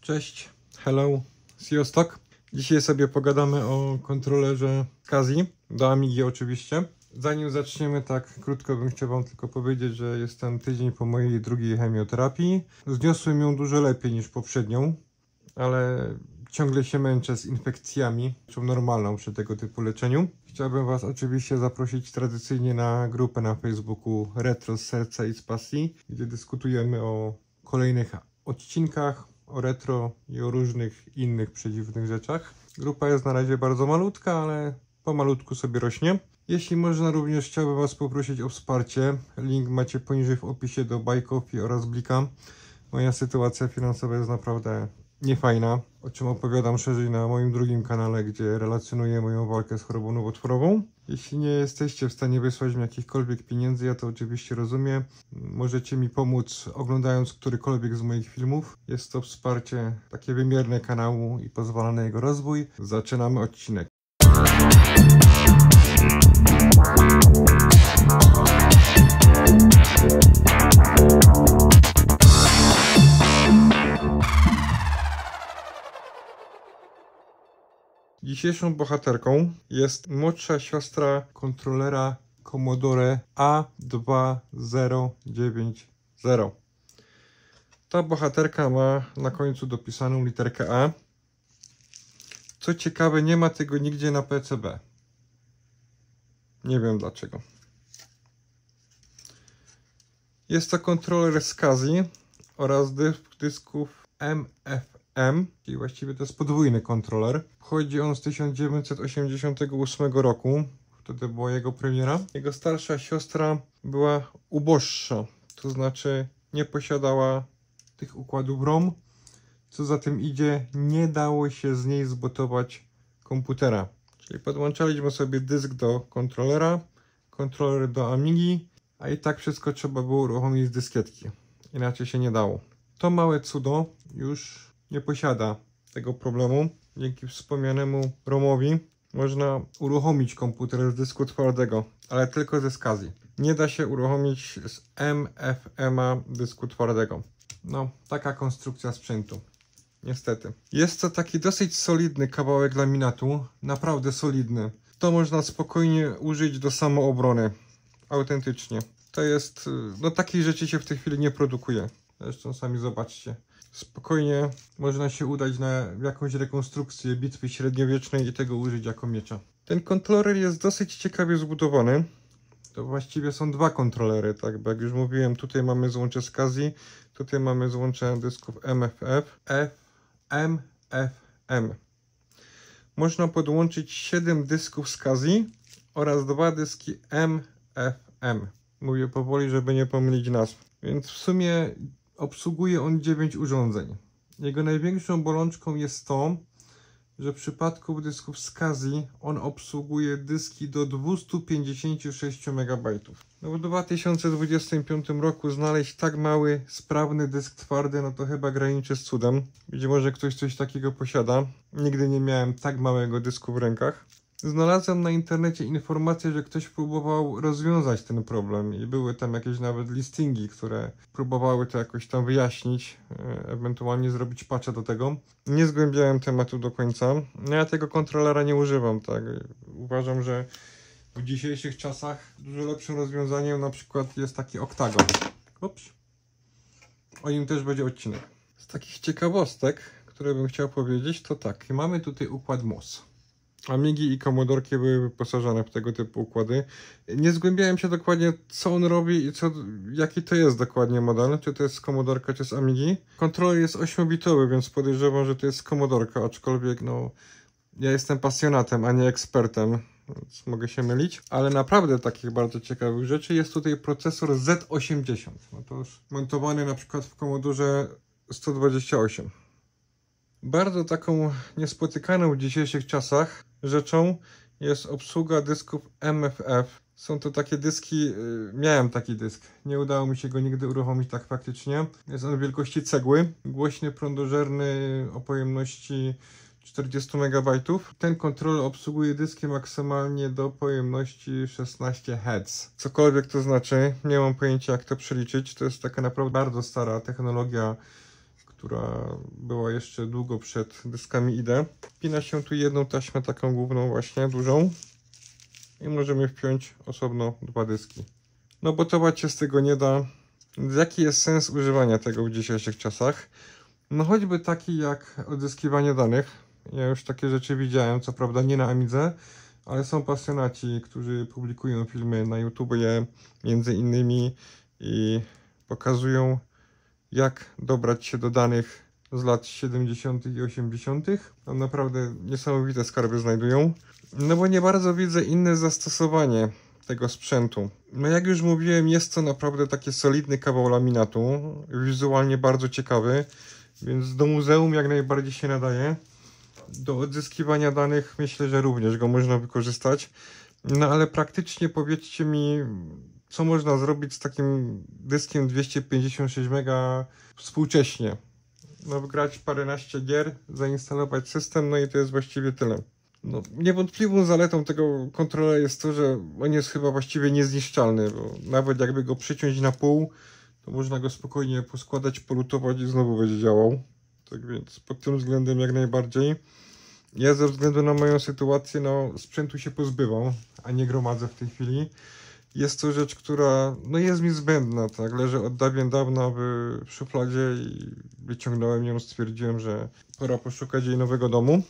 Cześć, hello, Siostok. Dzisiaj sobie pogadamy o kontrolerze SCSI, do Amigi oczywiście. Zanim zaczniemy, tak krótko bym chciał wam tylko powiedzieć, że jestem tydzień po mojej drugiej chemioterapii. Zniosłem ją dużo lepiej niż poprzednią, ale ciągle się męczę z infekcjami, czą normalną przy tego typu leczeniu. Chciałbym was oczywiście zaprosić tradycyjnie na grupę na Facebooku Retro z Serca i z Pasji, gdzie dyskutujemy o kolejnych odcinkach, o retro i o różnych innych przedziwnych rzeczach. Grupa jest na razie bardzo malutka, ale pomalutku sobie rośnie. Jeśli można, również chciałbym was poprosić o wsparcie. Link macie poniżej w opisie do Buy Coffee oraz Blika. Moja sytuacja finansowa jest naprawdę niefajna, o czym opowiadam szerzej na moim drugim kanale, gdzie relacjonuję moją walkę z chorobą nowotworową. Jeśli nie jesteście w stanie wysłać mi jakichkolwiek pieniędzy, ja to oczywiście rozumiem. Możecie mi pomóc oglądając którykolwiek z moich filmów. Jest to wsparcie takie wymierne kanału i pozwala na jego rozwój. Zaczynamy odcinek. Dzisiejszą bohaterką jest młodsza siostra kontrolera Commodore A2090. Ta bohaterka ma na końcu dopisaną literkę A. Co ciekawe, nie ma tego nigdzie na PCB. Nie wiem dlaczego. Jest to kontroler SCSI oraz dysków MFM, czyli właściwie to jest podwójny kontroler. Pochodzi on z 1988 roku, wtedy była jego premiera. Jego starsza siostra była uboższa, to znaczy nie posiadała tych układów ROM. Co za tym idzie, nie dało się z niej zbotować komputera. Czyli podłączaliśmy sobie dysk do kontrolera, kontroler do Amigi, a i tak wszystko trzeba było uruchomić z dyskietki. Inaczej się nie dało. To małe cudo już nie posiada tego problemu. Dzięki wspomnianemu ROMowi można uruchomić komputer z dysku twardego, ale tylko ze SCSI. Nie da się uruchomić z MFM-a dysku twardego. No, taka konstrukcja sprzętu. Niestety. Jest to taki dosyć solidny kawałek laminatu. Naprawdę solidny. To można spokojnie użyć do samoobrony. Autentycznie. To jest... No takiej rzeczy się w tej chwili nie produkuje. Zresztą sami zobaczcie. Spokojnie można się udać na jakąś rekonstrukcję bitwy średniowiecznej i tego użyć jako miecza. Ten kontroler jest dosyć ciekawie zbudowany. To właściwie są dwa kontrolery, tak? Bo jak już mówiłem, tutaj mamy złącze SCSI, tutaj mamy złącze dysków MFM. Można podłączyć 7 dysków SCSI oraz 2 dyski MFM. Mówię powoli, żeby nie pomylić nazw. Więc w sumie obsługuje on 9 urządzeń. Jego największą bolączką jest to, że w przypadku dysków SCSI on obsługuje dyski do 256 MB. No w 2025 roku znaleźć tak mały, sprawny dysk twardy, no to chyba graniczy z cudem. Być może ktoś coś takiego posiada. Nigdy nie miałem tak małego dysku w rękach. Znalazłem na internecie informację, że ktoś próbował rozwiązać ten problem i były tam jakieś nawet listingi, które próbowały to jakoś tam wyjaśnić, ewentualnie zrobić patcha do tego. Nie zgłębiałem tematu do końca. No ja tego kontrolera nie używam, tak. Uważam, że w dzisiejszych czasach dużo lepszym rozwiązaniem na przykład jest taki Octagon. Ups. O nim też będzie odcinek. Z takich ciekawostek, które bym chciał powiedzieć, to tak. Mamy tutaj układ MOS. Amigi i Commodorki były wyposażone w tego typu układy. Nie zgłębiałem się dokładnie, co on robi i jaki to jest dokładnie model. Czy to jest Commodorka, czy z Amigi. Kontroler jest 8-bitowy, więc podejrzewam, że to jest Commodorka, aczkolwiek no ja jestem pasjonatem, a nie ekspertem, więc mogę się mylić. Ale naprawdę takich bardzo ciekawych rzeczy jest tutaj procesor Z80. No to już montowany na przykład w Commodore 128. Bardzo taką niespotykaną w dzisiejszych czasach rzeczą jest obsługa dysków MFF. Są to takie dyski, miałem taki dysk, nie udało mi się go nigdy uruchomić tak faktycznie. Jest on wielkości cegły, głośny, prądożerny, o pojemności 40 MB. Ten kontroler obsługuje dyski maksymalnie do pojemności 16 Hz. Cokolwiek to znaczy, nie mam pojęcia jak to przeliczyć. To jest taka naprawdę bardzo stara technologia, która była jeszcze długo przed dyskami ID. Wpina się tu jedną taśmę, taką główną właśnie, dużą. I możemy wpiąć osobno 2 dyski. No bo to się z tego nie da. Więc jaki jest sens używania tego w dzisiejszych czasach? No choćby taki jak odzyskiwanie danych. Ja już takie rzeczy widziałem, co prawda nie na Amidze, ale są pasjonaci, którzy publikują filmy na YouTubie między innymi i pokazują, jak dobrać się do danych z lat 70. i 80. Tam naprawdę niesamowite skarby znajdują. No bo nie bardzo widzę inne zastosowanie tego sprzętu. No jak już mówiłem, jest to naprawdę taki solidny kawał laminatu, wizualnie bardzo ciekawy, więc do muzeum jak najbardziej się nadaje. Do odzyskiwania danych myślę, że również go można wykorzystać. No ale praktycznie powiedzcie mi, co można zrobić z takim dyskiem 256 MB współcześnie. No wgrać paręnaście gier, zainstalować system, no i to jest właściwie tyle. No, niewątpliwą zaletą tego kontrolera jest to, że on jest chyba właściwie niezniszczalny, bo nawet jakby go przyciąć na pół, to można go spokojnie poskładać, polutować i znowu będzie działał. Tak więc pod tym względem jak najbardziej. Ja ze względu na moją sytuację, no sprzętu się pozbywam, a nie gromadzę w tej chwili. Jest to rzecz, która no jest mi zbędna, tak, leży od dawien dawna w szufladzie i wyciągnąłem ją, stwierdziłem, że pora poszukać jej nowego domu.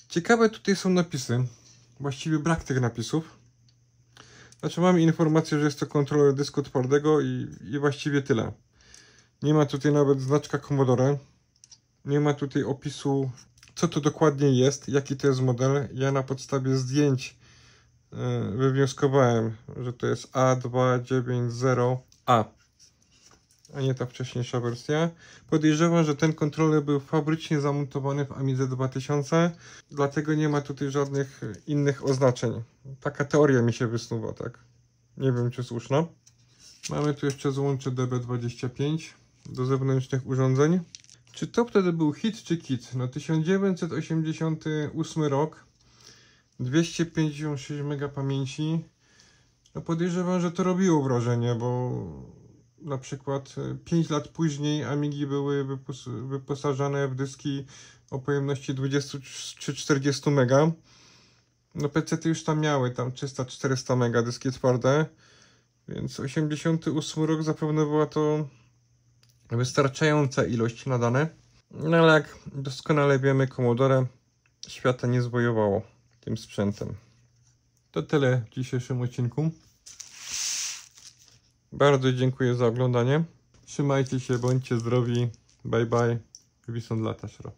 Ciekawe tutaj są napisy, właściwie brak tych napisów. Znaczy mamy informację, że jest to kontroler dysku twardego i właściwie tyle. Nie ma tutaj nawet znaczka Commodore, nie ma tutaj opisu, co to dokładnie jest, jaki to jest model. Ja na podstawie zdjęć wywnioskowałem, że to jest A290A, a nie ta wcześniejsza wersja. Podejrzewam, że ten kontroler był fabrycznie zamontowany w Amidze 2000, dlatego nie ma tutaj żadnych innych oznaczeń. Taka teoria mi się wysnuwa, tak? Nie wiem, czy słuszna. Mamy tu jeszcze złącze DB25 do zewnętrznych urządzeń. Czy to wtedy był hit czy kit? No 1988 rok, 256 MB pamięci. No podejrzewam, że to robiło wrażenie, bo na przykład 5 lat później Amigi były wyposażane w dyski o pojemności 20 czy 40 MB. No PC-ty już tam miały tam 300-400 MB dyski twarde, więc 88 rok zapewne była to wystarczająca ilość na dane. No ale jak doskonale wiemy, Commodore świata nie zwojowało tym sprzętem. To tyle w dzisiejszym odcinku. Bardzo dziękuję za oglądanie. Trzymajcie się, bądźcie zdrowi. Bye bye. Wisson lata szro.